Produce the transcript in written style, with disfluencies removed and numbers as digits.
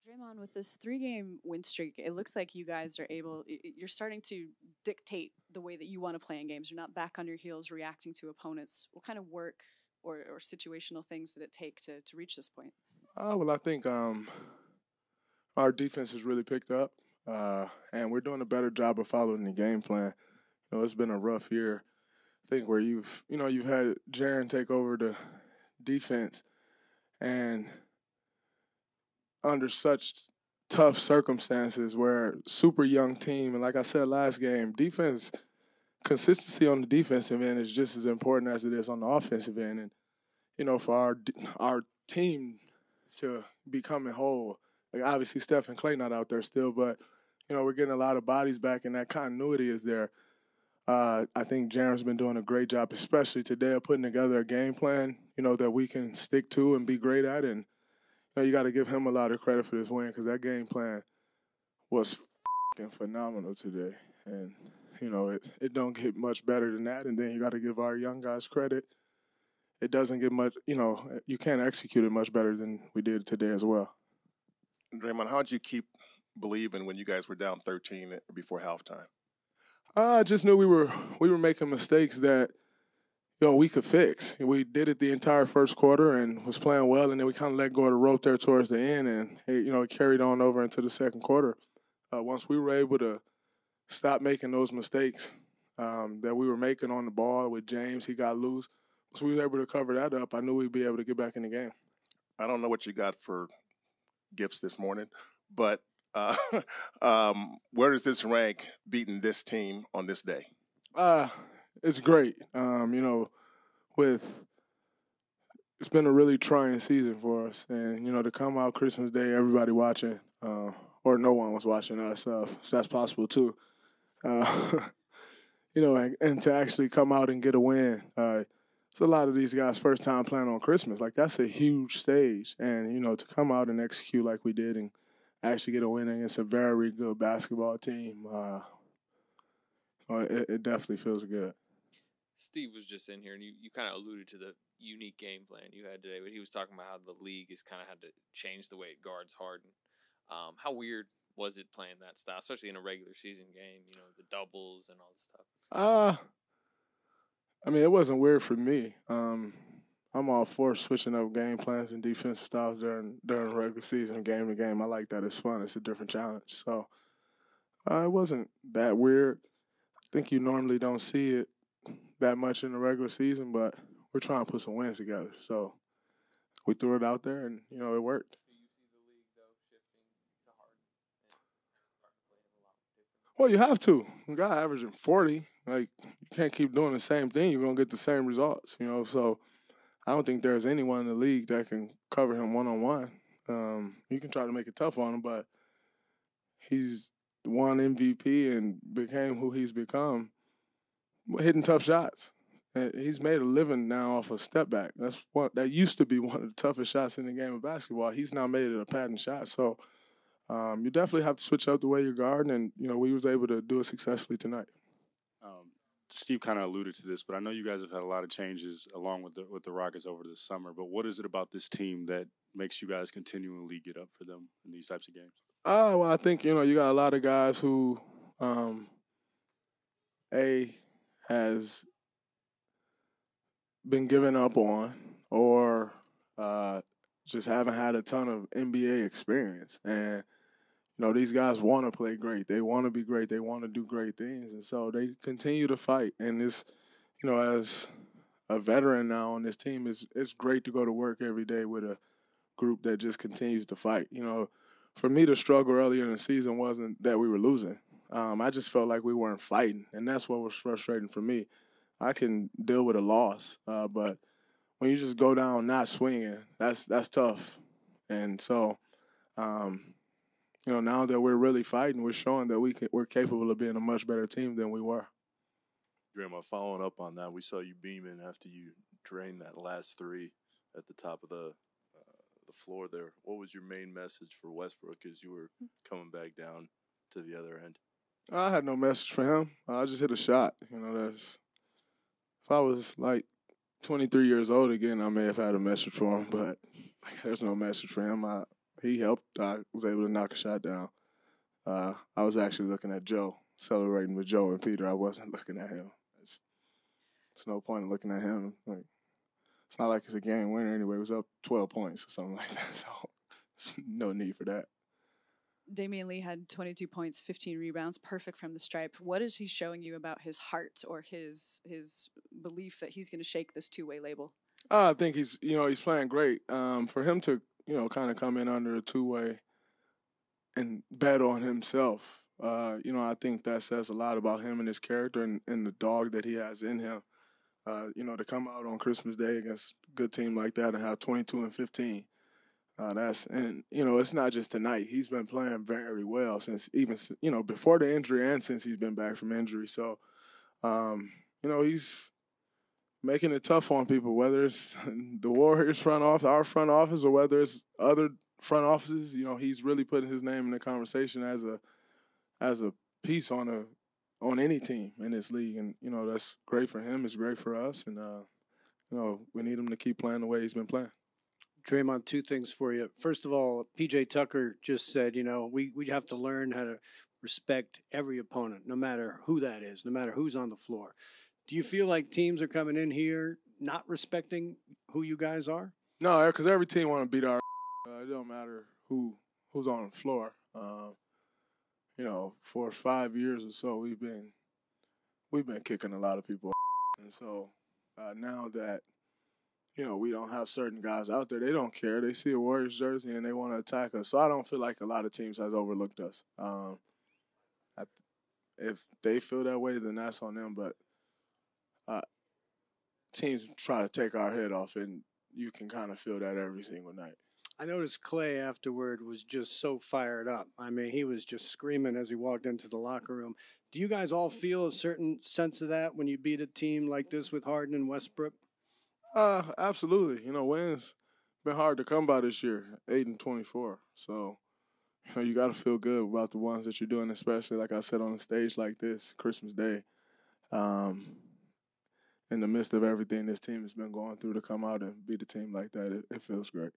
Draymond, with this 3 game win streak, it looks like you guys are you're starting to dictate the way that you want to play in games. You're not back on your heels reacting to opponents. What kind of work or situational things did it take to reach this point? Well, I think our defense has really picked up, and we're doing a better job of following the game plan. It's been a rough year. I think where you've had Jaron take over the defense, and under such tough circumstances, where super young team, and like I said last game, defense consistency on the defensive end is just as important as it is on the offensive end, and for our team to be coming whole. Like obviously Steph and Clay not out there still, but we're getting a lot of bodies back, and that continuity is there. I think Jaron's been doing a great job, especially today, of putting together a game plan, that we can stick to and be great at. And you got to give him a lot of credit for this win because that game plan was phenomenal today. And it don't get much better than that. And then you got to give our young guys credit. It doesn't get much, you can't execute it much better than we did today as well. Draymond, how did you keep believing when you guys were down 13 before halftime? I just knew we were making mistakes that we could fix. We did it the entire first quarter and was playing well, and then we kind of let go of the rope there towards the end, and it carried on over into the second quarter. Once we were able to stop making those mistakes that we were making on the ball with James, he got loose. Once we were able to cover that up, I knew we'd be able to get back in the game. I don't know what you got for gifts this morning, but where does this rank beating this team on this day? It's great. It's been a really trying season for us, and to come out Christmas Day, everybody watching, or no one was watching us, so that's possible too. And to actually come out and get a win. It's a lot of these guys' first time playing on Christmas. Like that's a huge stage, and to come out and execute like we did and actually get a win against a very good basketball team, it definitely feels good. Steve was just in here, and you kind of alluded to the unique game plan you had today, but he was talking about how the league has kind of had to change the way it guards Harden. How weird was it playing that style, especially in a regular season game, the doubles and all this stuff? It wasn't weird for me. I'm all for switching up game plans and defensive styles during regular season, game to game. I like that. It's fun. It's a different challenge. So it wasn't that weird. I think you normally don't see it that much in the regular season, but we're trying to put some wins together. So we threw it out there, and, it worked. Do you see the league, though, shifting to Harden and starting to play him a lot different? Well, you have to. A guy averaging 40, like, you can't keep doing the same thing. You're going to get the same results, So I don't think there's anyone in the league that can cover him one-on-one. You can try to make it tough on him, but he's won MVP and became who he's become, hitting tough shots. And he's made a living now off a step back. That used to be one of the toughest shots in the game of basketball. He's now made it a patent shot. So you definitely have to switch up the way you're guarding, and we was able to do it successfully tonight. Steve kind of alluded to this, but I know you guys have had a lot of changes along with the Rockets over the summer. But what is it about this team that makes you guys continually get up for them in these types of games? Well, I think you got a lot of guys who has been given up on, or just haven't had a ton of NBA experience. And these guys want to play great. They want to be great. They want to do great things. And so they continue to fight. And it's, as a veteran now on this team, it's great to go to work every day with a group that just continues to fight. For me, the struggle earlier in the season wasn't that we were losing. I just felt like we weren't fighting. And that's what was frustrating for me. I can deal with a loss, but when you just go down not swinging, that's tough. And so, now that we're really fighting, we're showing that we're capable of being a much better team than we were. Draymond, following up on that, we saw you beaming after you drained that last three at the top of the floor there. What was your main message for Westbrook as you were coming back down to the other end? I had no message for him. I just hit a shot. If I was like 23 years old again, I may have had a message for him, but there's no message for him. he helped. I was able to knock a shot down. I was actually looking at Joe, celebrating with Joe and Peter. I wasn't looking at him. It's no point in looking at him. Like, it's not like it's a game winner anyway. It was up 12 points or something like that, so no need for that. Damian Lee had 22 points, 15 rebounds, perfect from the stripe. What is he showing you about his heart or his belief that he's going to shake this two-way label? I think he's playing great. For him to, kind of come in under a two-way and bet on himself, I think that says a lot about him and his character and the dog that he has in him. To come out on Christmas Day against a good team like that and have 22 and 15. It's not just tonight. He's been playing very well since before the injury and since he's been back from injury. So, he's making it tough on people, whether it's the Warriors front office, our front office, or whether it's other front offices. He's really putting his name in the conversation as a piece on any team in this league, and that's great for him. It's great for us, and we need him to keep playing the way he's been playing. Draymond, two things for you. First of all, PJ Tucker just said, we have to learn how to respect every opponent, no matter who that is, no matter who's on the floor. Do you feel like teams are coming in here not respecting who you guys are? No, because every team want to beat our. It don't matter who's on the floor. For 5 years or so, we've been kicking a lot of people, and so now that we don't have certain guys out there, they don't care. They see a Warriors jersey and they want to attack us. So I don't feel like a lot of teams has overlooked us. If they feel that way, then that's on them. But teams try to take our head off, and you can kind of feel that every single night. I noticed Clay afterward was just so fired up. I mean, he was just screaming as he walked into the locker room. Do you guys all feel a certain sense of that when you beat a team like this with Harden and Westbrook? Absolutely. Wins been hard to come by this year, 8-24. So, you got to feel good about the ones that you're doing, especially, like I said, on a stage like this, Christmas Day. In the midst of everything this team has been going through, to come out and beat a team like that, it feels great.